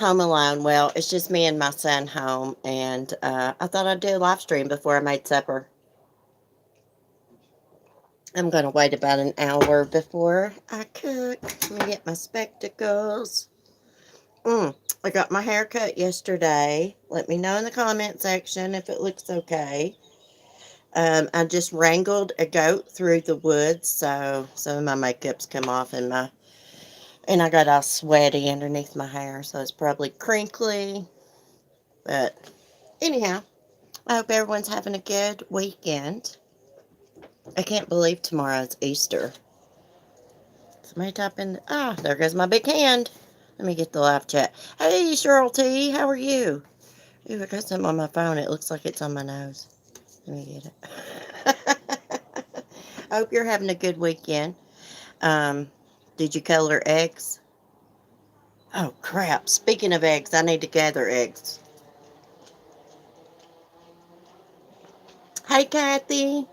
home alone. Well, it's just me and my son home, and I thought I'd do a live stream before I made supper. I'm going to wait about an hour before I cook. Let me get my spectacles. I got my hair cut yesterday. Let me know in the comment section if it looks okay. I just wrangled a goat through the woods, so some of my makeup's come off, and I got all sweaty underneath my hair, so it's probably crinkly. But anyhow, I hope everyone's having a good weekend. I can't believe tomorrow's Easter. Somebody type in. Ah, there goes my big hand. Let me get the live chat. Hey, Cheryl T, how are you? Ooh, I got something on my phone. It looks like it's on my nose. Let me get it. I hope you're having a good weekend. Um, did you color eggs? Oh, crap. Speaking of eggs, I need to gather eggs. Hey, Kathy.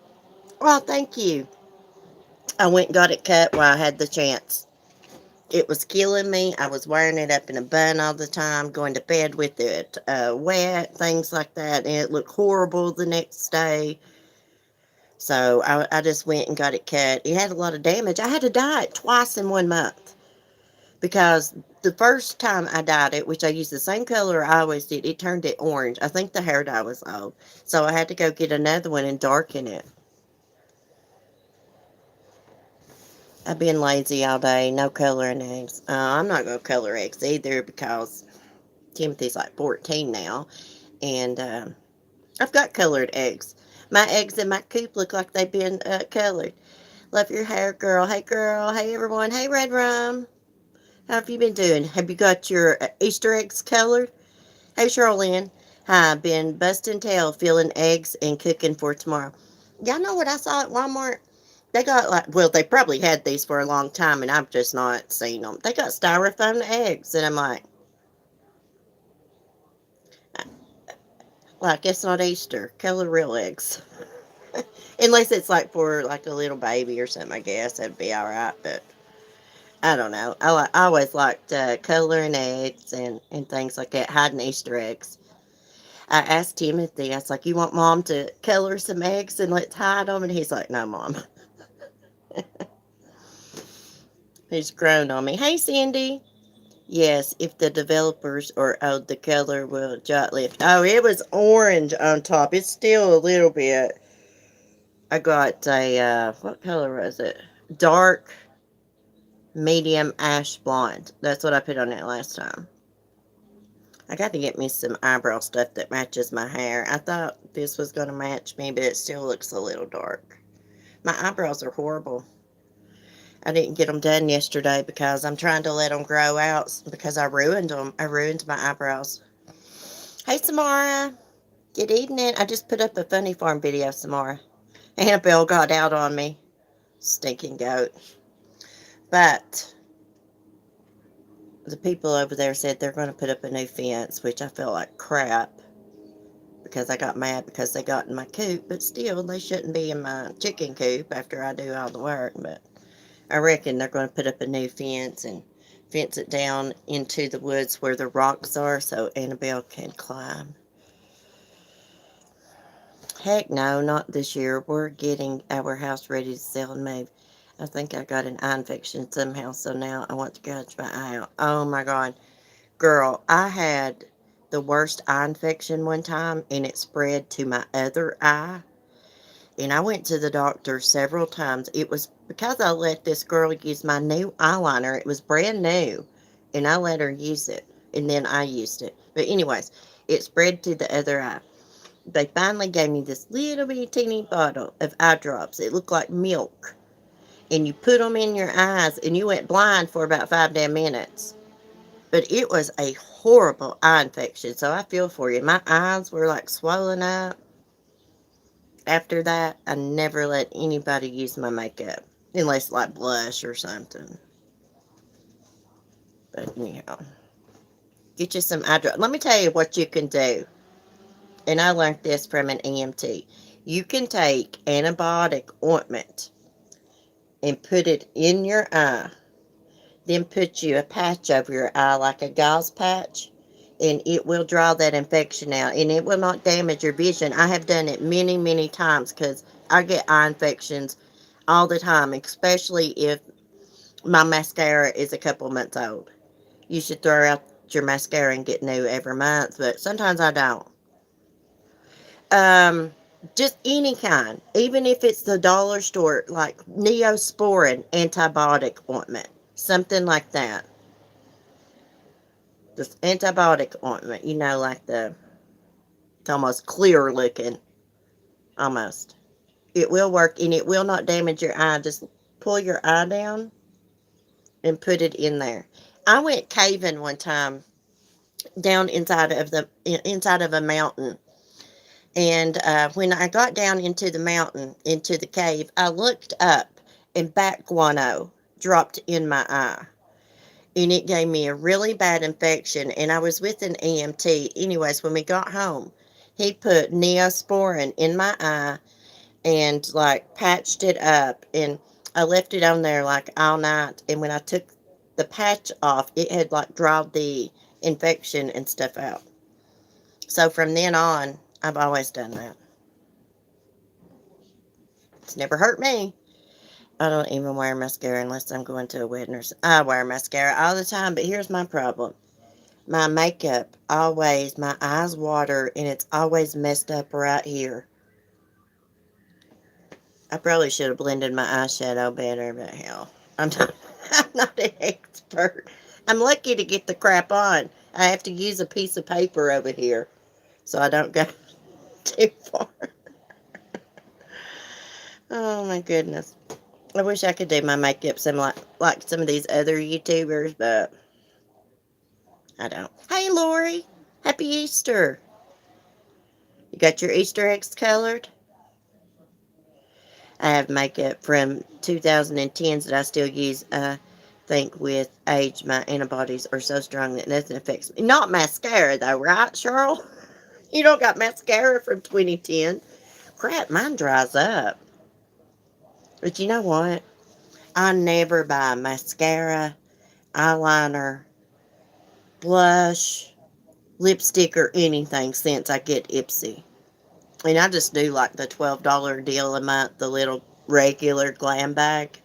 Well, thank you. I went and got it cut while I had the chance. It was killing me. I was wearing it up in a bun all the time, going to bed with it wet, things like that, and it looked horrible the next day. So I just went and got it cut. It had a lot of damage. I had to dye it twice in 1 month because the first time I dyed it, which I used the same color I always did, it turned it orange. I think the hair dye was old. So I had to go get another one and darken it. I've been lazy all day, no coloring eggs. I'm not going to color eggs either because Timothy's like 14 now, and I've got colored eggs. My eggs in my coop look like they've been colored. Love your hair, girl. Hey, girl. Hey, everyone. Hey, Red Rum. How have you been doing? Have you got your Easter eggs colored? Hey, Charlene. Hi, been busting tail, filling eggs and cooking for tomorrow. Y'all know what I saw at Walmart? They got like, well, they probably had these for a long time, and I've just not seen them. They got styrofoam eggs, and I'm like, it's not Easter. Color real eggs. Unless it's like for like a little baby or something, I guess that'd be all right. But I don't know. I always liked coloring eggs and things like that, hiding Easter eggs. I asked Timothy, I was like, "You want Mom to color some eggs and let's hide them?" And he's like, "No, Mom." He's grown on me. Hey, Cindy. Yes, if the developers are out, the color will jot lift. Oh, it was orange on top. It's still a little bit. I got a, what color was it? Dark, medium ash blonde. That's what I put on it last time. I got to get me some eyebrow stuff that matches my hair. I thought this was going to match me, but it still looks a little dark. My eyebrows are horrible. I didn't get them done yesterday because I'm trying to let them grow out because I ruined them. I ruined my eyebrows. Hey, Samara. Good evening. I just put up a funny farm video, Samara. Annabelle got out on me. Stinking goat. But the people over there said they're going to put up a new fence, which I felt like crap because I got mad because they got in my coop. But still, they shouldn't be in my chicken coop after I do all the work. But I reckon they're going to put up a new fence and fence it down into the woods where the rocks are so Annabelle can climb. Heck no, not this year. We're getting our house ready to sell and move. I think I got an eye infection somehow, so now I want to gouge my eye out. Oh my God. Girl, I had the worst eye infection one time and it spread to my other eye. And I went to the doctor several times. It was because I let this girl use my new eyeliner. It was brand new. And I let her use it. And then I used it. But anyways, it spread to the other eye. They finally gave me this little bitty teeny bottle of eye drops. It looked like milk. And you put them in your eyes and you went blind for about 5 damn minutes. But it was a horrible eye infection. So I feel for you. My eyes were like swollen up. After that, I never let anybody use my makeup. Unless like blush or something. But anyhow. Get you some eye drops. Let me tell you what you can do. And I learned this from an EMT. You can take antibiotic ointment and put it in your eye. Then put you a patch over your eye like a gauze patch. and it will draw that infection out, and it will not damage your vision. I have done it many, many times because I get eye infections all the time, especially if my mascara is a couple months old. You should throw out your mascara and get new every month, but sometimes I don't. Um, just any kind, even if it's the dollar store, like Neosporin antibiotic ointment, something like that. This antibiotic ointment, like it's almost clear looking, almost. It will work and it will not damage your eye. Just pull your eye down and put it in there. I went caving one time down inside of a mountain. And when I got down into the mountain, into the cave, I looked up and bat guano dropped in my eye. And it gave me a really bad infection. And I was with an EMT. Anyways, when we got home, he put Neosporin in my eye and like patched it up. And I left it on there like all night. And when I took the patch off, it had like dried the infection and stuff out. So from then on, I've always done that. It's never hurt me. I don't even wear mascara unless I'm going to a wedding or something. I wear mascara all the time, but here's my problem. My makeup, always, my eyes water, and it's always messed up right here. I probably should have blended my eyeshadow better, but hell, I'm not, I'm not an expert. I'm lucky to get the crap on. I have to use a piece of paper over here so I don't go too far. Oh my goodness. I wish I could do my makeup some like some of these other YouTubers, but I don't. Hey Lori, happy Easter. You got your Easter eggs colored? I have makeup from 2010s that I still use. I think with age, my antibodies are so strong that nothing affects me. Not mascara though, right, Cheryl? You don't got mascara from 2010. Crap, mine dries up. But you know what? I never buy mascara, eyeliner, blush, lipstick, or anything since I get Ipsy. And I just do like the $12 deal a month, the little regular glam bag.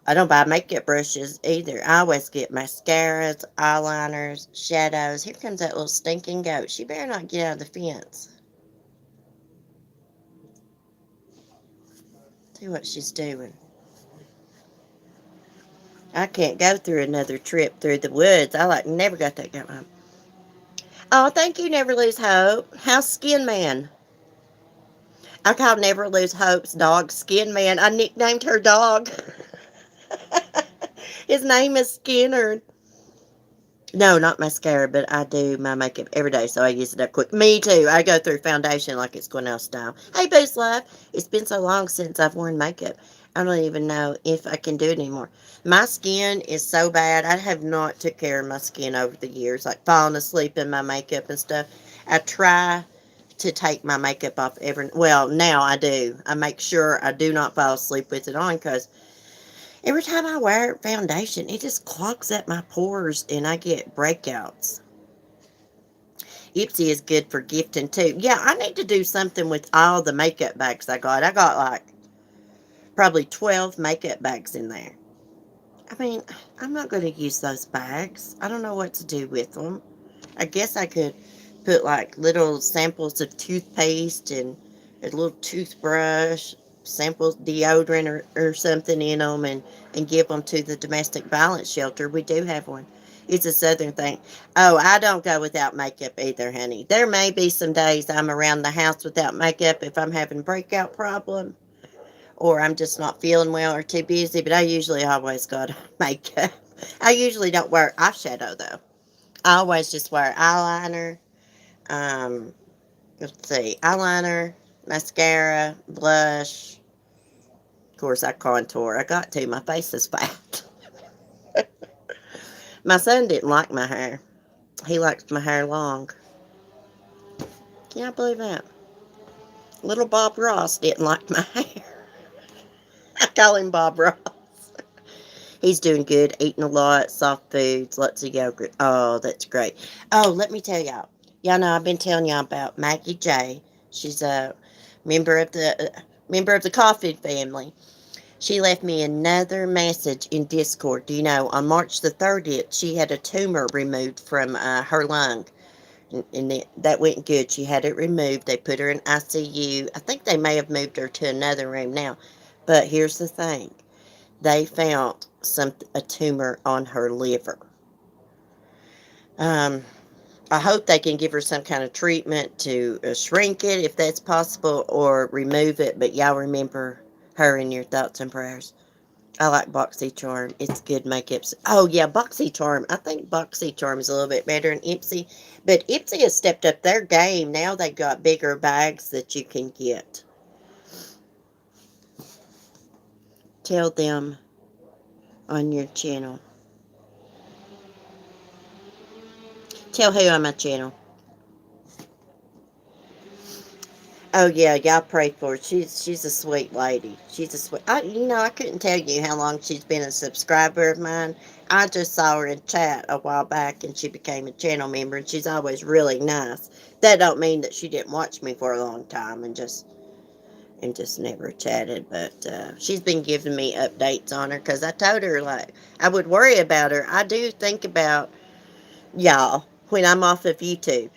I don't buy makeup brushes either. I always get mascaras, eyeliners, shadows. Here comes that little stinking goat. She better not get out of the fence. See what she's doing. I can't go through another trip through the woods. I like never got that going. Oh, thank you, Never Lose Hope. How's Skin Man? I call Never Lose Hope's dog Skin Man. I nicknamed her dog. His name is Skinner. No, not mascara, but I do my makeup every day, so I use it up quick. Me too. I go through foundation like it's going out of style. Hey, Boost Love. It's been so long since I've worn makeup. I don't even know if I can do it anymore. My skin is so bad. I have not took care of my skin over the years, like falling asleep in my makeup and stuff. I try to take my makeup off well, now I do. I make sure I do not fall asleep with it on because every time I wear foundation, it just clogs up my pores and I get breakouts. Ipsy is good for gifting too. Yeah, I need to do something with all the makeup bags I got. I got like probably 12 makeup bags in there. I mean, I'm not going to use those bags. I don't know what to do with them. I guess I could put like little samples of toothpaste and a little toothbrush, samples deodorant or something in them and give them to the domestic violence shelter. We do have one. It's a southern thing. Oh, I don't go without makeup either, honey. There may be some days I'm around the house without makeup if I'm having a breakout problem or I'm just not feeling well or too busy, but I usually always got makeup. I usually don't wear eyeshadow though. I always just wear eyeliner, um, let's see, eyeliner, mascara, blush. Of course, I contour. I got to. My face is fat. My son didn't like my hair. He likes my hair long. Can you believe that? Little Bob Ross didn't like my hair. I call him Bob Ross. He's doing good, eating a lot, soft foods, lots of yogurt. Oh, that's great. Oh, let me tell y'all. Y'all know I've been telling y'all about Maggie J. She's a member of the Coffee family. She left me another message in Discord. Do you know, on March the 30th, she had a tumor removed from her lung. And that went good. She had it removed. They put her in ICU. I think they may have moved her to another room now. But here's the thing. They found a tumor on her liver. Um, I hope they can give her some kind of treatment to shrink it if that's possible or remove it. But y'all remember her in your thoughts and prayers. I like BoxyCharm. It's good makeup. Oh, yeah, BoxyCharm. I think BoxyCharm is a little bit better than Ipsy. But Ipsy has stepped up their game. Now they got bigger bags that you can get. Tell them on your channel. Tell who on my channel. Oh yeah, y'all pray for her. She's a sweet lady. She's a sweet. I couldn't tell you how long she's been a subscriber of mine. I just saw her in chat a while back, and she became a channel member. And she's always really nice. That don't mean that she didn't watch me for a long time and just never chatted. But she's been giving me updates on her because I told her like I would worry about her. I do think about y'all when I'm off of YouTube.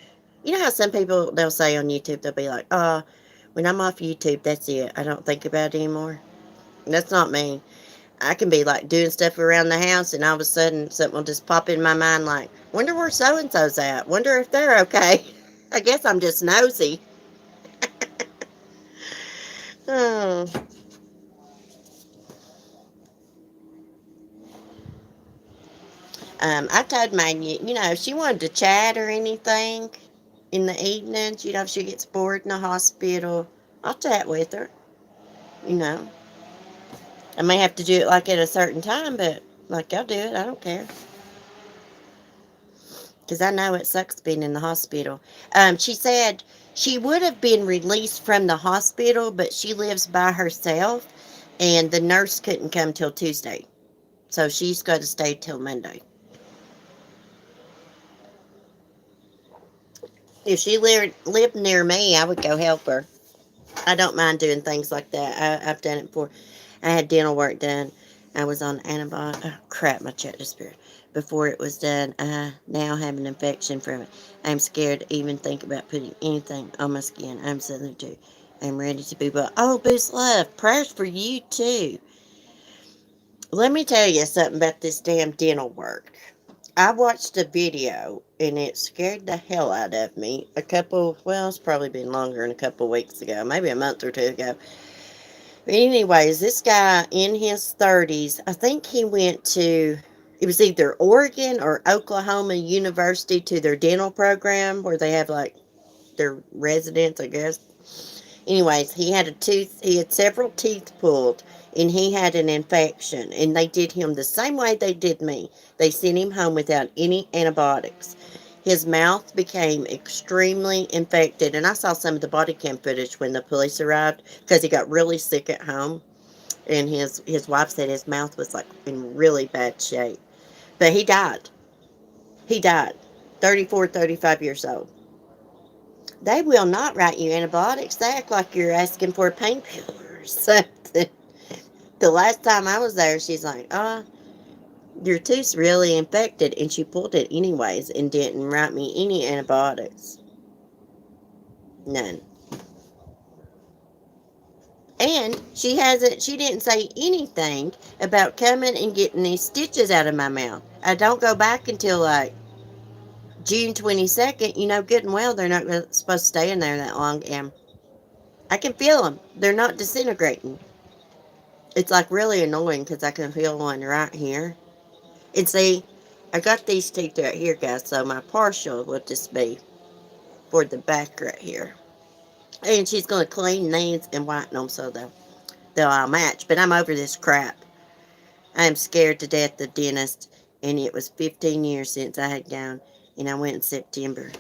You know how some people, they'll say on YouTube, they'll be like, oh, when I'm off YouTube, that's it. I don't think about it anymore. And that's not me. I can be like doing stuff around the house and all of a sudden something will just pop in my mind like, wonder where so-and-so's at. Wonder if they're okay. I guess I'm just nosy. Oh. I told Maggie, if she wanted to chat or anything in the evenings, if she gets bored in the hospital, I'll chat with her, you know. I may have to do it like at a certain time, but like I'll do it. I don't care. Because I know it sucks being in the hospital. She said she would have been released from the hospital, but she lives by herself, and the nurse couldn't come till Tuesday. So she's got to stay till Monday. If she lived near me, I would go help her. I don't mind doing things like that. I've done it before. I had dental work done. I was on antibiotics. Oh, crap, my chat disappeared. Before it was done, I now have an infection from it. I'm scared to even think about putting anything on my skin. I'm 72. I'm ready to be well. Oh, Boost Love, prayers for you too. Let me tell you something about this damn dental work. I watched a video and it scared the hell out of me it's probably been longer than a couple weeks ago, maybe a month or two ago. But anyways, this guy in his 30s, I think he went to, it was either Oregon or Oklahoma University to their dental program where they have like their residents, I guess. Anyways, he had several teeth pulled, and he had an infection, and they did him the same way they did me. They sent him home without any antibiotics. His mouth became extremely infected, and I saw some of the body cam footage when the police arrived because he got really sick at home, and his wife said his mouth was like in really bad shape. But he died. He died. 34, 35 years old. They will not write you antibiotics. They act like you're asking for a painkiller or something. The last time I was there, she's like, your tooth's really infected. And she pulled it anyways and didn't write me any antibiotics. None. And she didn't say anything about coming and getting these stitches out of my mouth. I don't go back until like June 22nd. You know good and well they're not supposed to stay in there that long. And I can feel them. They're not disintegrating. It's like really annoying because I can feel one right here. And see, I got these teeth right here, guys, so my partial will just be for the back right here. And she's going to clean these and whiten them so they'll all match. But I'm over this crap. I'm scared to death of the dentist, and it was 15 years since I had gone, and I went in September.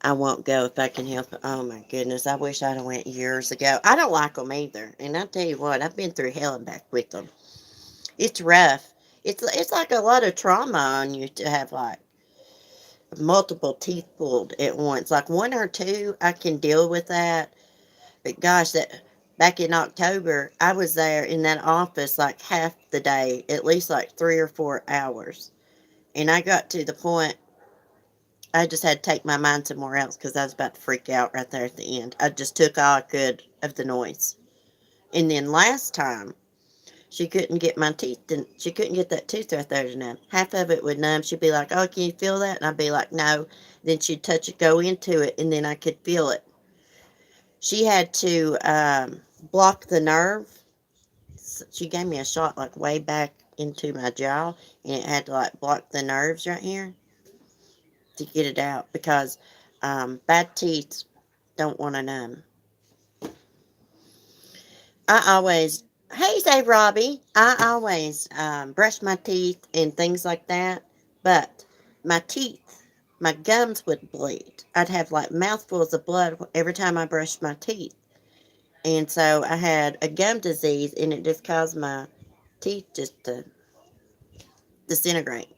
I won't go if I can help it. Oh, my goodness. I wish I'd have went years ago. I don't like them either. And I'll tell you what, I've been through hell and back with them. It's rough. It's like a lot of trauma on you to have like multiple teeth pulled at once. Like one or two, I can deal with that. But gosh, that back in October, I was there in that office like half the day, at least like 3 or 4 hours. And I got to the point I just had to take my mind somewhere else because I was about to freak out right there at the end. I just took all I could of the noise. And then last time, she couldn't get my teeth, she couldn't get that tooth right there to numb. Half of it would numb. She'd be like, oh, can you feel that? And I'd be like, no. Then she'd touch it, go into it, and then I could feel it. She had to block the nerve. She gave me a shot like way back into my jaw, and it had to like block the nerves right here to get it out because bad teeth don't want to numb. I always, hey, say Robbie, I always brush my teeth and things like that, but my teeth, my gums would bleed. I'd have like mouthfuls of blood every time I brushed my teeth. And so I had a gum disease, and it just caused my teeth just to disintegrate.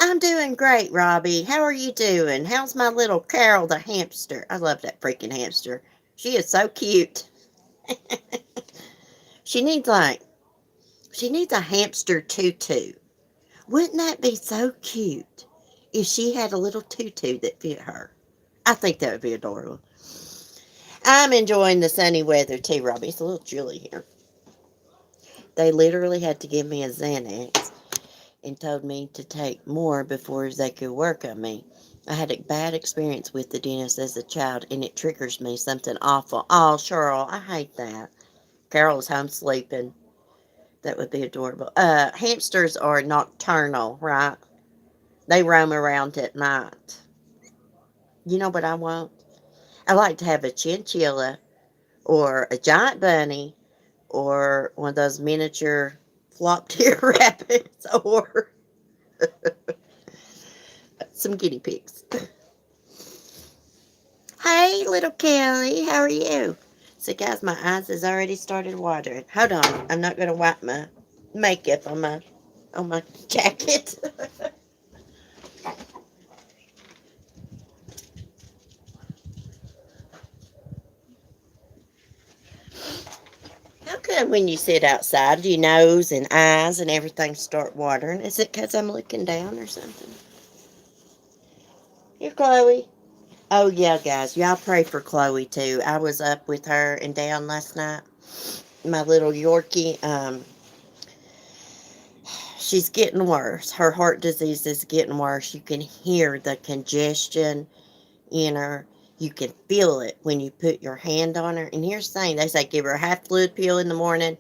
I'm doing great, Robbie. How are you doing? How's my little Carol the hamster? I love that freaking hamster. She is so cute. She needs like, she needs a hamster tutu. Wouldn't that be so cute if she had a little tutu that fit her? I think that would be adorable. I'm enjoying the sunny weather too, Robbie. It's a little chilly here. They literally had to give me a Xanax and told me to take more before they could work on me. I had a bad experience with the dentist as a child, and it triggers me something awful. Oh, Cheryl, I hate that. Carol's home sleeping. That would be adorable. Hamsters are nocturnal, right? They roam around at night. You know what I want? I like to have a chinchilla or a giant bunny or one of those miniature flop tail rabbits or some guinea pigs. Hey, little Kelly, how are you? So, guys, my eyes has already started watering. Hold on, I'm not going to wipe my makeup on my jacket. How come when you sit outside, your nose and eyes and everything start watering? Is it because I'm looking down or something? Here, Chloe. Oh, yeah, guys. Y'all pray for Chloe, too. I was up with her and down last night. My little Yorkie, she's getting worse. Her heart disease is getting worse. You can hear the congestion in her. You can feel it when you put your hand on her. And here's the thing. They say give her a half fluid pill in the morning,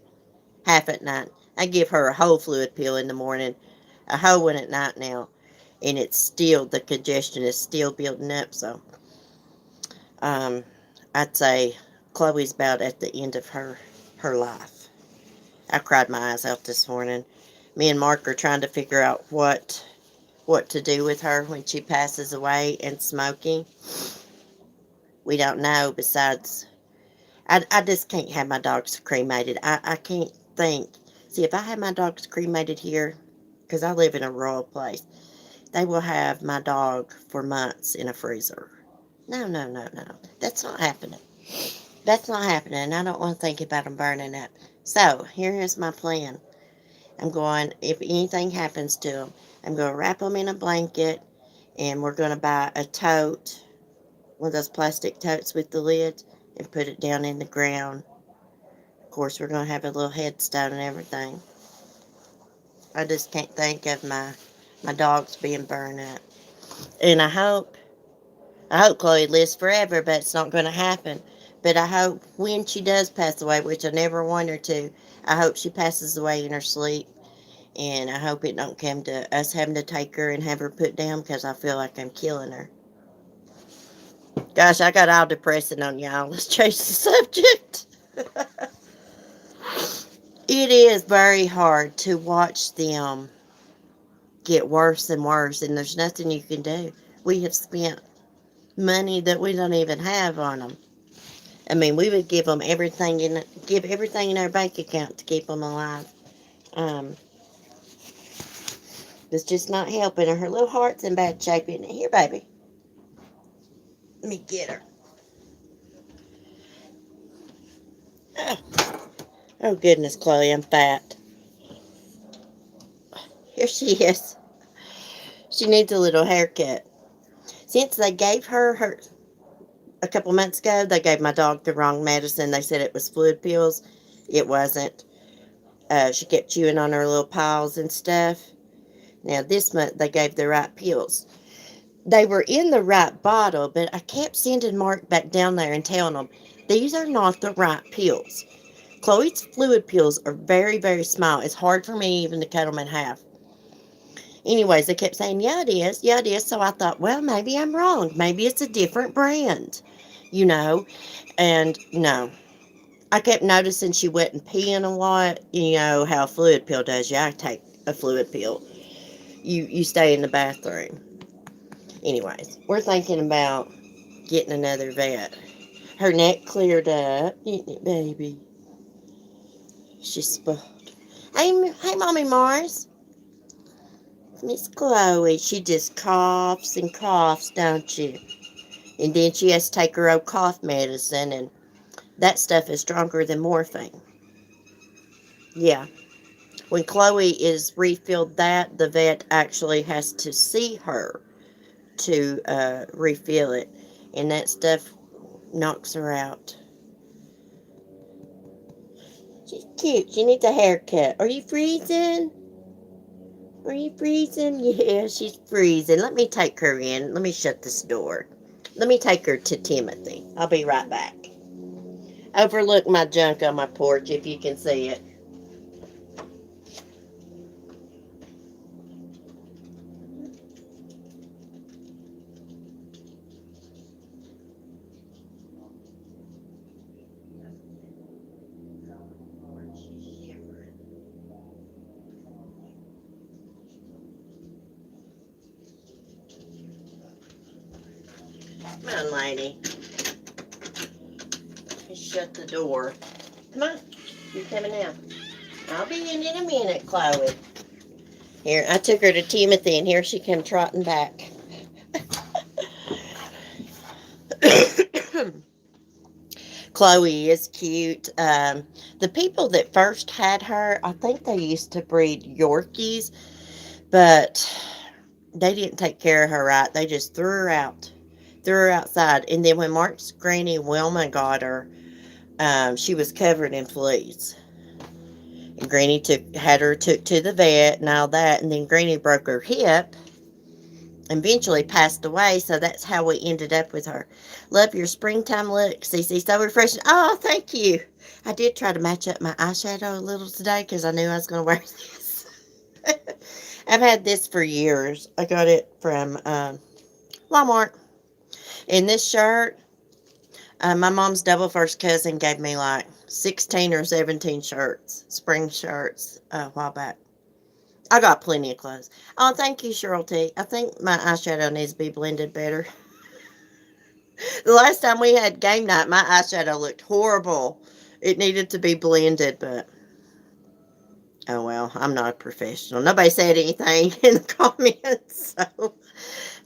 half at night. I give her a whole fluid pill in the morning, a whole one at night now. And it's still, the congestion is still building up. So, um, I'd say Chloe's about at the end of her life. I cried my eyes out this morning. Me and Mark are trying to figure out what to do with her when she passes away, and smoking. We don't know besides, I just can't have my dogs cremated. I can't think. See, if I have my dogs cremated here, because I live in a rural place, they will have my dog for months in a freezer. No, no, no, no. That's not happening. That's not happening. I don't want to think about them burning up. So, here is my plan. I'm going, if anything happens to them, I'm going to wrap them in a blanket, and we're going to buy a tote, one of those plastic totes with the lid, and put it down in the ground. Of course, we're going to have a little headstone and everything. I just can't think of my dogs being burned up. And I hope Chloe lives forever, but it's not going to happen. But I hope when she does pass away, which I never want her to, I hope she passes away in her sleep. And I hope it don't come to us having to take her and have her put down because I feel like I'm killing her. Gosh, I got all depressing on y'all. Let's change the subject. It is very hard to watch them get worse and worse, and there's nothing you can do. We have spent money that we don't even have on them. I mean, we would give everything in our bank account to keep them alive. Um, it's just not helping her. Her little heart's in bad shape, isn't it? Here, baby. Let me get her. Oh, oh goodness, Chloe, I'm fat. Here she is. She needs a little haircut. Since they gave her a couple months ago, they gave my dog the wrong medicine. They said it was fluid pills. It wasn't. She kept chewing on her little paws and stuff. Now, this month, they gave the right pills. They were in the right bottle, but I kept sending Mark back down there and telling him, these are not the right pills. Chloe's fluid pills are very, very small. It's hard for me even to cut them in half. Anyways, they kept saying, yeah, it is. Yeah, it is. So I thought, well, maybe I'm wrong. Maybe it's a different brand, you know. And no, I kept noticing she wasn't peeing a lot. You know how a fluid pill does. Yeah, I take a fluid pill. You stay in the bathroom. Anyways, we're thinking about getting another vet. Her neck cleared up, didn't it, baby? She's spoiled. Hey, Mommy Mars. Miss Chloe, she just coughs and coughs, don't you? And then she has to take her old cough medicine, and that stuff is stronger than morphine. Yeah. When Chloe is refilled that, the vet actually has to see her to refill it. And that stuff knocks her out. She's cute. She needs a haircut. Are you freezing? Are you freezing? Yeah, she's freezing. Let me take her in. Let me shut this door. Let me take her to Timothy. I'll be right back. Overlook my junk on my porch if you can see it. Come on, lady. Just shut the door. Come on. You're coming out. I'll be in a minute, Chloe. Here, I took her to Timothy, and here she came trotting back. Chloe is cute. The people that first had her, I think they used to breed Yorkies, but they didn't take care of her right. They just threw her outside. And then when Mark's granny Wilma got her, she was covered in fleas. And Granny had her took to the vet and all that, and then Granny broke her hip and eventually passed away, so that's how we ended up with her. Love your springtime look, Cece. So refreshing. Oh, thank you. I did try to match up my eyeshadow a little today because I knew I was going to wear this. I've had this for years. I got it from Walmart. And this shirt, my mom's double first cousin gave me like 16 or 17 shirts, spring shirts, a while back. I got plenty of clothes. Oh, thank you, Cheryl T. I think my eyeshadow needs to be blended better. The last time we had game night, my eyeshadow looked horrible. It needed to be blended, but oh well, I'm not a professional. Nobody said anything in the comments, so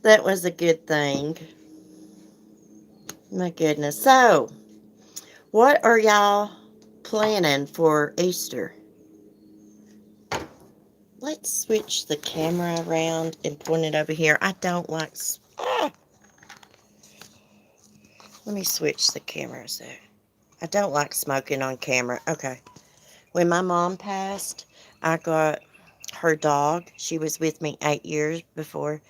that was a good thing. My goodness. So, what are y'all planning for Easter? Let's switch the camera around and point it over here. I don't like... Let me switch the cameras there. I don't like smoking on camera. Okay. When my mom passed, I got her dog. She was with me 8 years before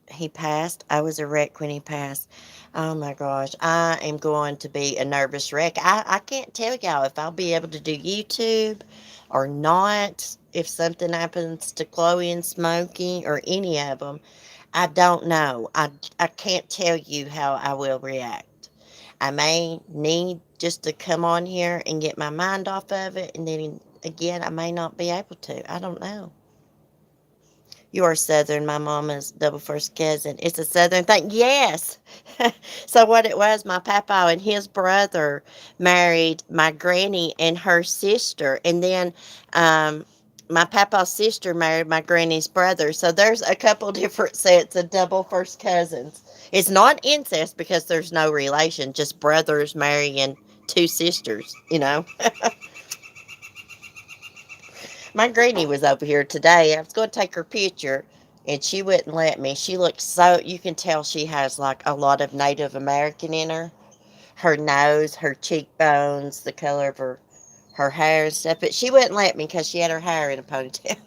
he passed. I was a wreck when he passed. Oh my gosh. I am going to be a nervous wreck. I can't tell y'all if I'll be able to do YouTube or not. If something happens to Chloe and Smokey or any of them, I don't know. I can't tell you how I will react. I may need just to come on here and get my mind off of it, and then again, I may not be able to. I don't know. You are Southern. My mama's double first cousin. It's a Southern thing. Yes. So what it was, my papa and his brother married my granny and her sister, and then um, my papa's sister married my granny's brother. So there's a couple different sets of double first cousins. It's not incest because there's no relation, just brothers marrying two sisters. My granny was over here today. I was going to take her picture, and she wouldn't let me. She looks so, you can tell she has like a lot of Native American in her. Her nose, her cheekbones, the color of her hair and stuff. But she wouldn't let me because she had her hair in a ponytail.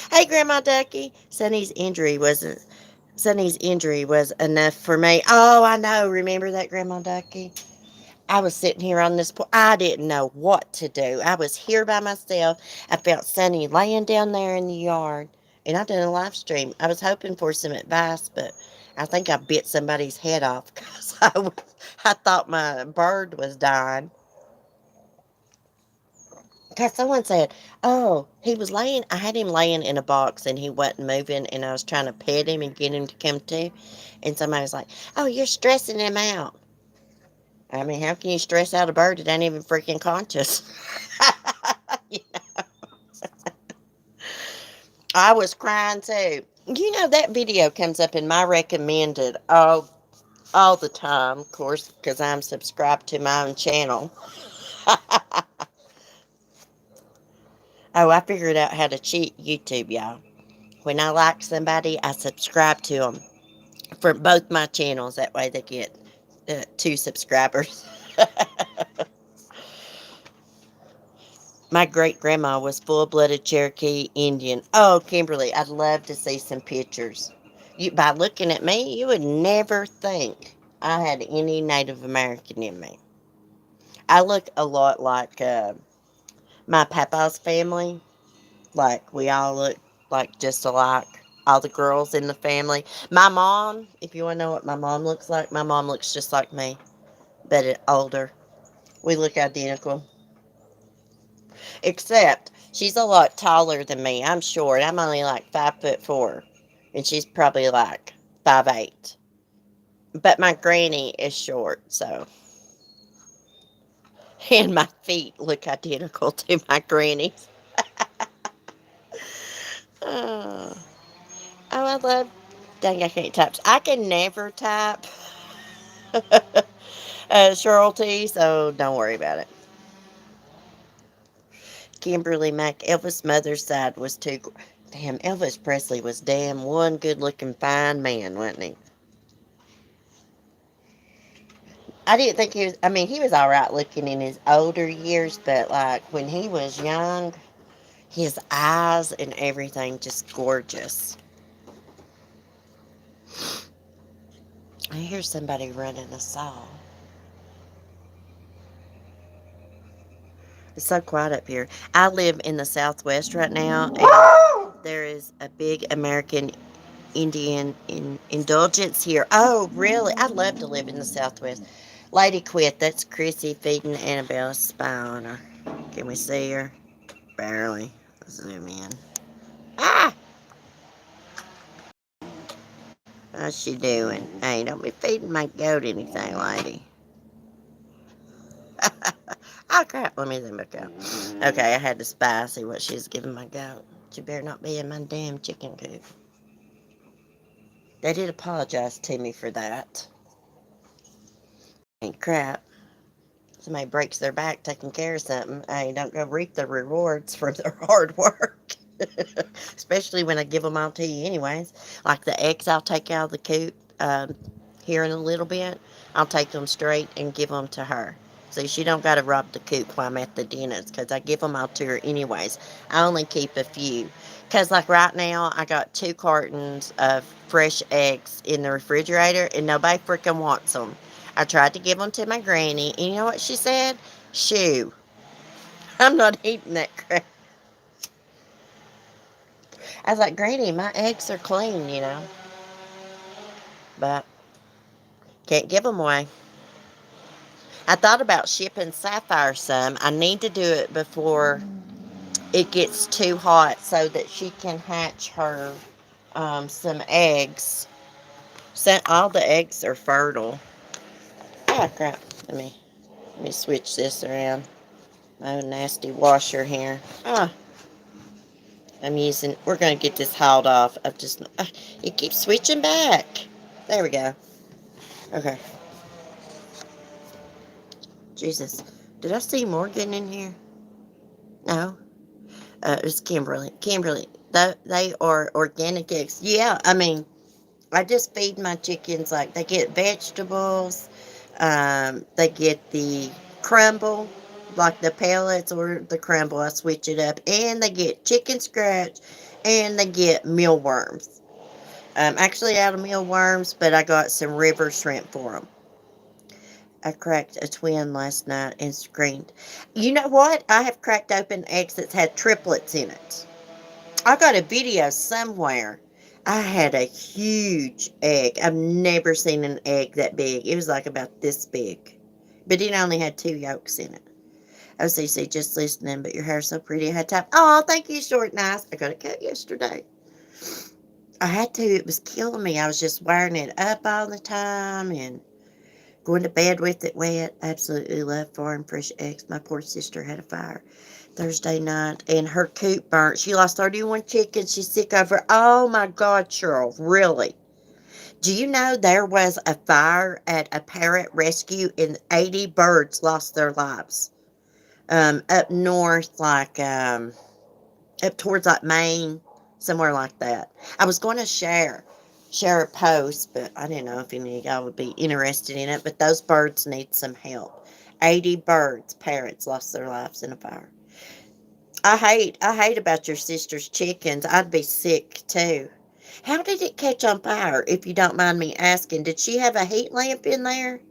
Hey, Grandma Ducky. Sonny's injury was enough for me. Oh, I know. Remember that, Grandma Ducky? I was sitting here on this porch. I didn't know what to do. I was here by myself. I felt Sonny laying down there in the yard, and I did a live stream. I was hoping for some advice, but I think I bit somebody's head off because I thought my bird was dying. Because someone said, "Oh, he was laying." I had him laying in a box, and he wasn't moving, and I was trying to pet him and get him to come to. And somebody was like, "Oh, you're stressing him out." I mean, how can you stress out a bird that ain't even freaking conscious? I was crying too. You know, that video comes up in my recommended all the time, of course, because I'm subscribed to my own channel. Oh, I figured out how to cheat YouTube, y'all. When I like somebody, I subscribe to them for both my channels. That way they get two subscribers. My great grandma was full blooded Cherokee Indian. Oh, Kimberly, I'd love to see some pictures. By looking at me, you would never think I had any Native American in me. I look a lot like my papa's family. Like, we all look like just alike. All the girls in the family. My mom, if you want to know what my mom looks like, my mom looks just like me, but older. We look identical. Except she's a lot taller than me. I'm short. I'm only like 5'4", and she's probably like 5'8". But my granny is short, so and my feet look identical to my granny's. Oh, I love. Dang, I can't type. I can never type Cheryl T, so don't worry about it. Kimberly Mac, Elvis' mother's side was too. Damn, Elvis Presley was damn one good looking fine man, wasn't he? I didn't think he was. I mean, he was all right looking in his older years, but like when he was young, his eyes and everything just gorgeous. I hear somebody running a saw. It's so quiet up here. I live in the Southwest right now, and there is a big American Indian indulgence here. Oh, really? I'd love to live in the Southwest. Lady quit. That's Chrissy feeding Annabelle a spy on her. Can we see her? Barely. Zoom in. Ah! How's she doing? Hey, don't be feeding my goat anything, lady. Oh, crap. Let me zoom back out. Okay, I had to spy, see what she's giving my goat. She better not be in my damn chicken coop. They did apologize to me for that. Ain't crap. Somebody breaks their back taking care of something. Hey, don't go reap the rewards from their hard work. Especially when I give them all to you anyways. Like the eggs I'll take out of the coop here in a little bit. I'll take them straight and give them to her. So she don't got to rob the coop while I'm at the dentist because I give them all to her anyways. I only keep a few. Because like right now I got 2 cartons of fresh eggs in the refrigerator and nobody freaking wants them. I tried to give them to my granny and you know what she said? Shoo. I'm not eating that crap. I was like, Granny, my eggs are clean. But can't give them away. I thought about shipping Sapphire some. I need to do it before it gets too hot so that she can hatch her some eggs. So all the eggs are fertile. Ah, crap. Let me switch this around. My nasty washer here. Ah, we're going to get this hauled off. It keeps switching back. There we go. Okay. Jesus. Did I see Morgan in here? No. It's Kimberly. Kimberly. They are organic eggs. Yeah, I just feed my chickens, like, they get vegetables, they get the crumble, like the pellets or the crumble, I switch it up, and they get chicken scratch, and they get mealworms. Actually out of mealworms, but I got some river shrimp for them. I cracked a twin last night and screamed. You know what? I have cracked open eggs that's had triplets in it. I got a video somewhere. I had a huge egg. I've never seen an egg that big. It was like about this big. But it only had 2 yolks in it. Oh, CC, just listening, but your hair's so pretty. I had time. Oh, thank you, short nice. I got a cut yesterday. I had to. It was killing me. I was just wiring it up all the time and going to bed with it wet. Absolutely love farm fresh eggs. My poor sister had a fire Thursday night, and her coop burnt. She lost 31 chickens. She's sick over. Oh my God, Cheryl, really? Do you know there was a fire at a parrot rescue and 80 birds lost their lives? Up north, like up towards like Maine, somewhere like that. I was going to share a post, but I didn't know if any of y'all would be interested in it. But those birds need some help. 80 birds, parrots, lost their lives in a fire. I hate about your sister's chickens. I'd be sick too. How did it catch on fire, if you don't mind me asking? Did she have a heat lamp in there?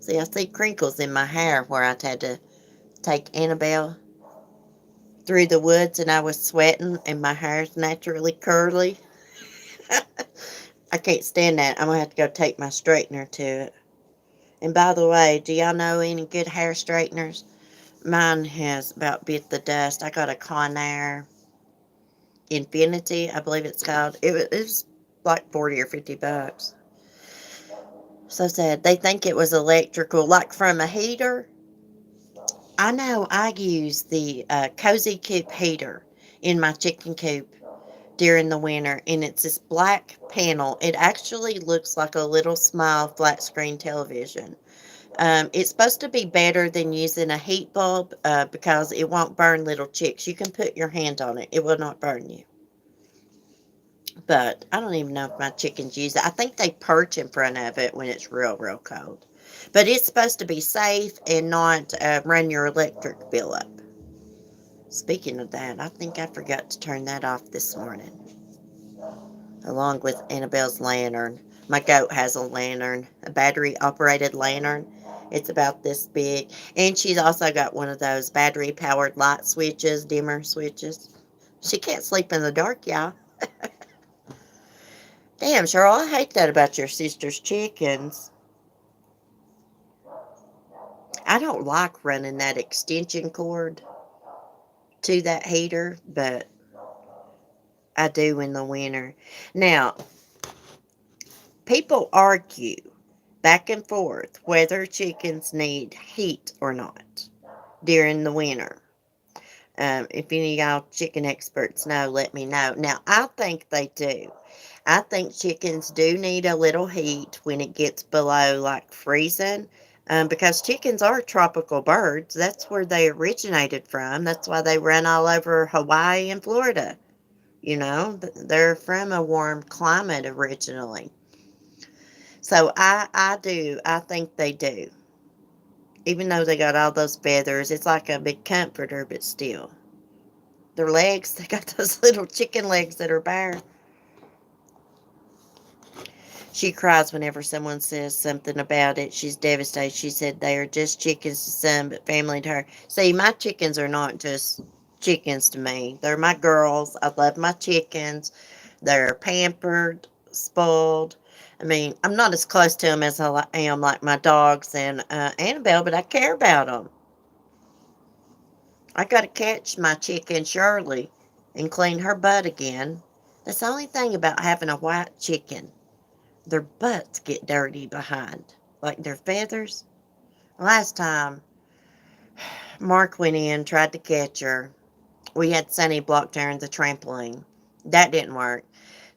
See, I see crinkles in my hair where I had to take Annabelle through the woods and I was sweating and my hair's naturally curly. I can't stand that. I'm going to have to go take my straightener to it. And by the way, do y'all know any good hair straighteners? Mine has about bit the dust. I got a Conair Infinity, I believe it's called. It was like 40 or 50 bucks. So sad. They think it was electrical, like from a heater. I know I use the Cozy Coop heater in my chicken coop during the winter, and it's this black panel. It actually looks like a little small flat screen television. It's supposed to be better than using a heat bulb because it won't burn little chicks. You can put your hand on it. It will not burn you. But I don't even know if my chickens use it. I think they perch in front of it when it's real, real cold. But it's supposed to be safe and not run your electric bill up. Speaking of that, I think I forgot to turn that off this morning. Along with Annabelle's lantern. My goat has a lantern, a battery-operated lantern. It's about this big. And she's also got one of those battery-powered light switches, dimmer switches. She can't sleep in the dark, y'all. Damn, Cheryl, I hate that about your sister's chickens. I don't like running that extension cord to that heater, but I do in the winter. Now, people argue back and forth whether chickens need heat or not during the winter. If any of y'all chicken experts know, let me know. Now, I think they do. I think chickens do need a little heat when it gets below like freezing, because chickens are tropical birds. That's where they originated from. That's why they run all over Hawaii and Florida. You know, they're from a warm climate originally. So I do. I think they do. Even though they got all those feathers, it's like a big comforter, but still. Their legs, they got those little chicken legs that are bare. She cries whenever someone says something about it. She's devastated. She said they are just chickens to some, but family to her. See, my chickens are not just chickens to me. They're my girls. I love my chickens. They're pampered, spoiled. I'm not as close to them as I am like my dogs and Annabelle, but I care about them. I gotta catch my chicken Shirley and clean her butt again. That's the only thing about having a white chicken. Their butts get dirty behind, like their feathers. Last time, Mark went in, tried to catch her. We had Sunny blocked her in the trampoline. That didn't work.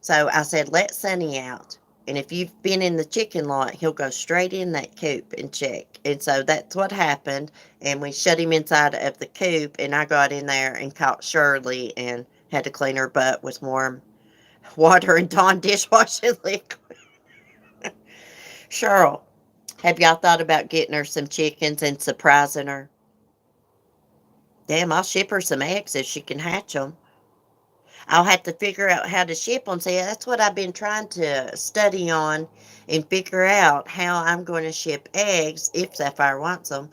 So I said, let Sunny out. And if you've been in the chicken lot, he'll go straight in that coop and check. And so that's what happened. And we shut him inside of the coop. And I got in there and caught Shirley and had to clean her butt with warm water and Dawn dishwashing liquid. Cheryl, have y'all thought about getting her some chickens and surprising her? Damn, I'll ship her some eggs if she can hatch them. I'll have to figure out how to ship them. See, that's what I've been trying to study on and figure out how I'm going to ship eggs if Sapphire wants them.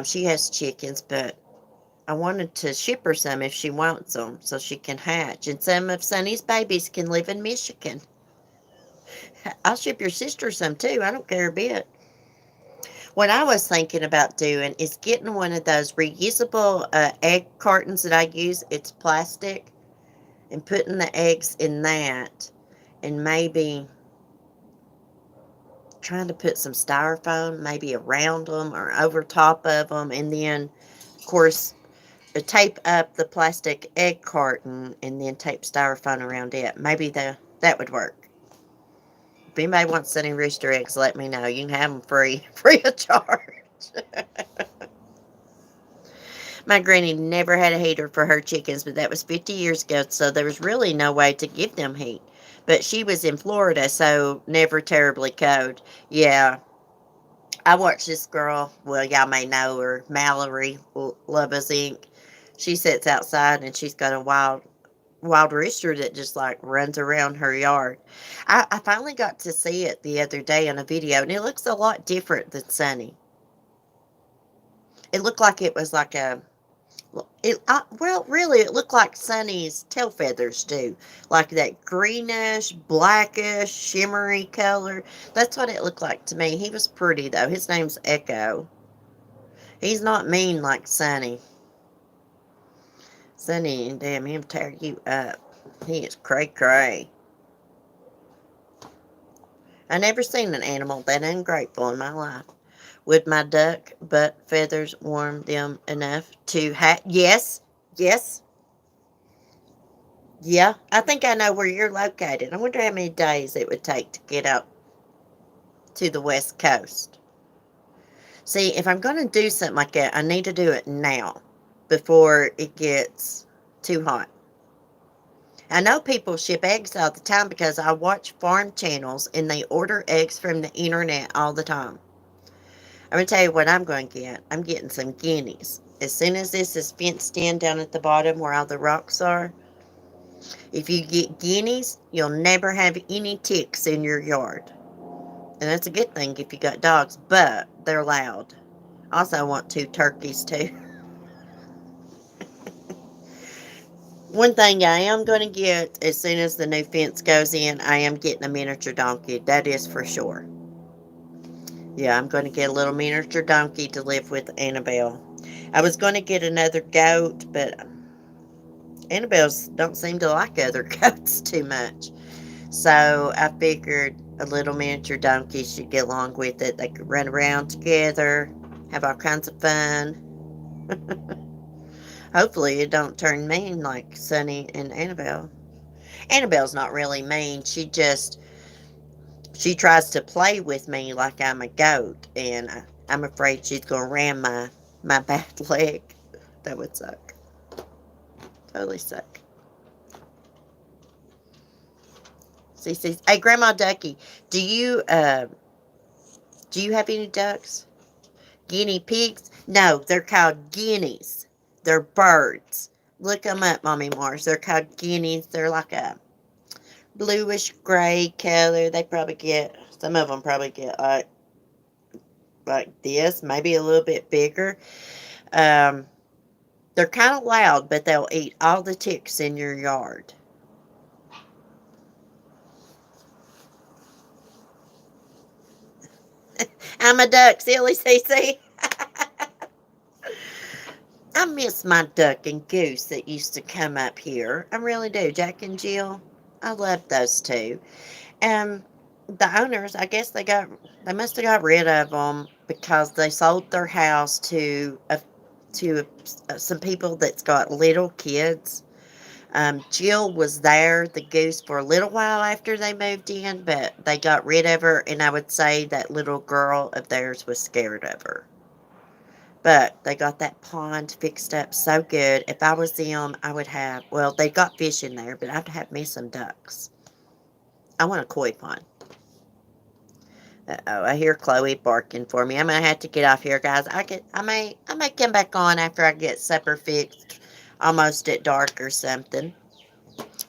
She has chickens, but I wanted to ship her some if she wants them so she can hatch. And some of Sonny's babies can live in Michigan. I'll ship your sister some too. I don't care a bit. What I was thinking about doing is getting one of those reusable egg cartons that I use. It's plastic. And putting the eggs in that, and maybe trying to put some styrofoam maybe around them or over top of them, and then of course tape up the plastic egg carton and then tape styrofoam around it. Maybe that would work. If anybody wants any rooster eggs, let me know. You can have them free of charge. My granny never had a heater for her chickens, but that was 50 years ago, so there was really no way to give them heat. But she was in Florida, so never terribly cold. Yeah, I watched this girl, well, y'all may know her, Mallory, Lova's Inc. She sits outside, and she's got a wild rooster that just, like, runs around her yard. I finally got to see it the other day on a video, and it looks a lot different than Sunny. It looked like it was like a well, really, it looked like Sunny's tail feathers do. Like that greenish, blackish, shimmery color. That's what it looked like to me. He was pretty, though. His name's Echo. He's not mean like Sunny. Sunny, damn, he'll tear you up. He is cray-cray. I never seen an animal that ungrateful in my life. Would my duck butt feathers warm them enough to Yes, yes. Yeah, I think I know where you're located. I wonder how many days it would take to get up to the West Coast. See, if I'm going to do something like that, I need to do it now before it gets too hot. I know people ship eggs all the time because I watch farm channels and they order eggs from the internet all the time. I'm going to tell you what I'm going to get. I'm getting some guineas. As soon as this is fenced in down at the bottom where all the rocks are, if you get guineas, you'll never have any ticks in your yard. And that's a good thing if you got dogs, but they're loud. Also, I want 2 turkeys, too. One thing I am going to get as soon as the new fence goes in, I am getting a miniature donkey. That is for sure. Yeah, I'm going to get a little miniature donkey to live with Annabelle. I was going to get another goat, but Annabelle's don't seem to like other goats too much. So I figured a little miniature donkey should get along with it. They could run around together, have all kinds of fun. Hopefully it don't turn mean like Sunny and Annabelle. Annabelle's not really mean. She tries to play with me like I'm a goat, and I'm afraid she's going to ram my bad leg. That would suck. Totally suck. See, hey, Grandma Ducky, do you have any ducks? Guinea pigs? No, they're called guineas. They're birds. Look them up, Mommy Mars. They're called guineas. They're like a bluish gray color. Some of them probably get like this, maybe a little bit bigger. They're kind of loud, but they'll eat all the ticks in your yard. I'm a duck, silly CC. I miss my duck and goose that used to come up here. I really do. Jack and Jill. I love those two. And the owners, I guess they must have got rid of them because they sold their house to some people that's got little kids. Jill was there, the goose, for a little while after they moved in, but they got rid of her, and I would say that little girl of theirs was scared of her. But they got that pond fixed up so good. If I was them, I would have, well, they got fish in there, but I'd have me some ducks. I want a koi pond. Uh-oh, I hear Chloe barking for me. I'm gonna have to get off here, guys. I may come back on after I get supper fixed, almost at dark or something.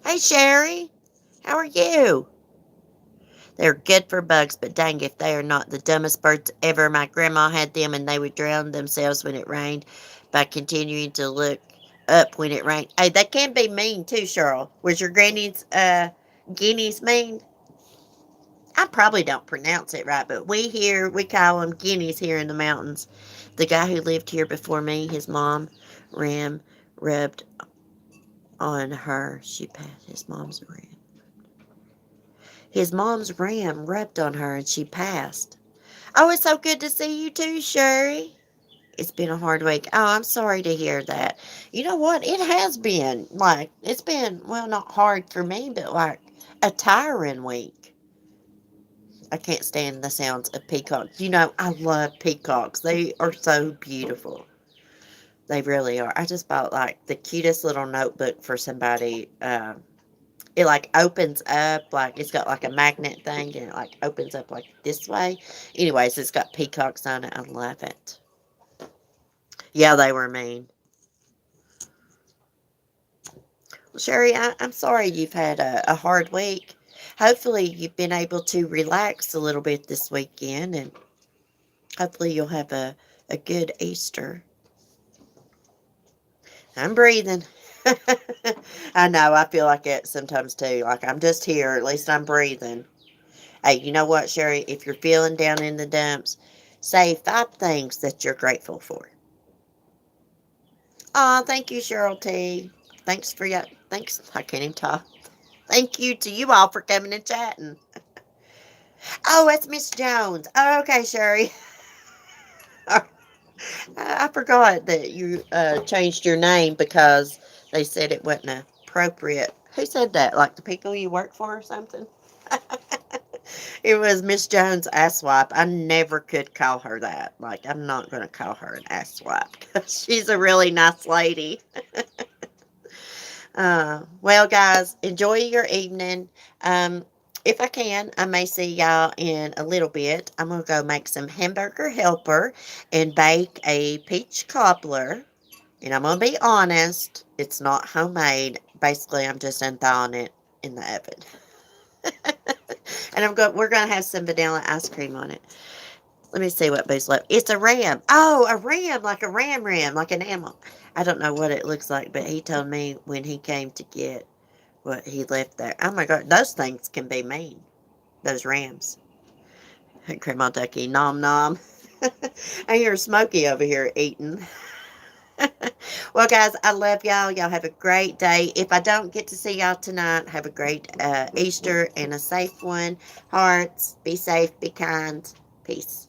Hey, Sherry, how are you? They're good for bugs, but dang if they are not the dumbest birds ever. My grandma had them, and they would drown themselves when it rained by continuing to look up when it rained. Hey, they can be mean too, Cheryl. Was your granny's guineas mean? I probably don't pronounce it right, but we call them guineas here in the mountains. The guy who lived here before me, his mom, Ram, rubbed on her. She passed his mom's Ram. His mom's Ram rubbed on her and she passed. Oh, it's so good to see you too, Sherry. It's been a hard week. Oh, I'm sorry to hear that. You know what? It has been it's been, well, not hard for me, but like a tiring week. I can't stand the sounds of peacocks. You know, I love peacocks. They are so beautiful. They really are. I just bought like the cutest little notebook for somebody. It like opens up, like it's got like a magnet thing, and it like opens up like this way. Anyways, it's got peacocks on it. I love it. Yeah, they were mean. Well, Sherry, I'm sorry you've had a hard week. Hopefully, you've been able to relax a little bit this weekend, and hopefully, you'll have a good Easter. I'm breathing. I know, I feel like it sometimes too. Like I'm just here, at least I'm breathing. Hey, you know what, Sherry? If you're feeling down in the dumps, say 5 things that you're grateful for. Aw, thank you, Cheryl T. Thanks. I can't even talk. Thank you to you all for coming and chatting. Oh, it's Miss Jones. Oh, okay, Sherry. I forgot that you changed your name because they said it wasn't appropriate. Who said that? Like the people you work for or something? It was Miss Jones asswipe. I never could call her that. Like, I'm not going to call her an asswipe because she's a really nice lady. Well, guys, enjoy your evening. If I can, I may see y'all in a little bit. I'm going to go make some hamburger helper and bake a peach cobbler. And I'm going to be honest, it's not homemade. Basically, I'm just unthawing it in the oven. And we're going to have some vanilla ice cream on it. Let me see what Boo's left. It's a ram. Oh, a ram, like a ram, like an animal. I don't know what it looks like, but he told me when he came to get what he left there. Oh my God, those things can be mean. Those rams. Grandma Ducky, nom nom. I hear Smokey over here eating. Well, guys, I love y'all. Y'all have a great day. If I don't get to see y'all tonight, have a great Easter and a safe one. Hearts, be safe, be kind. Peace.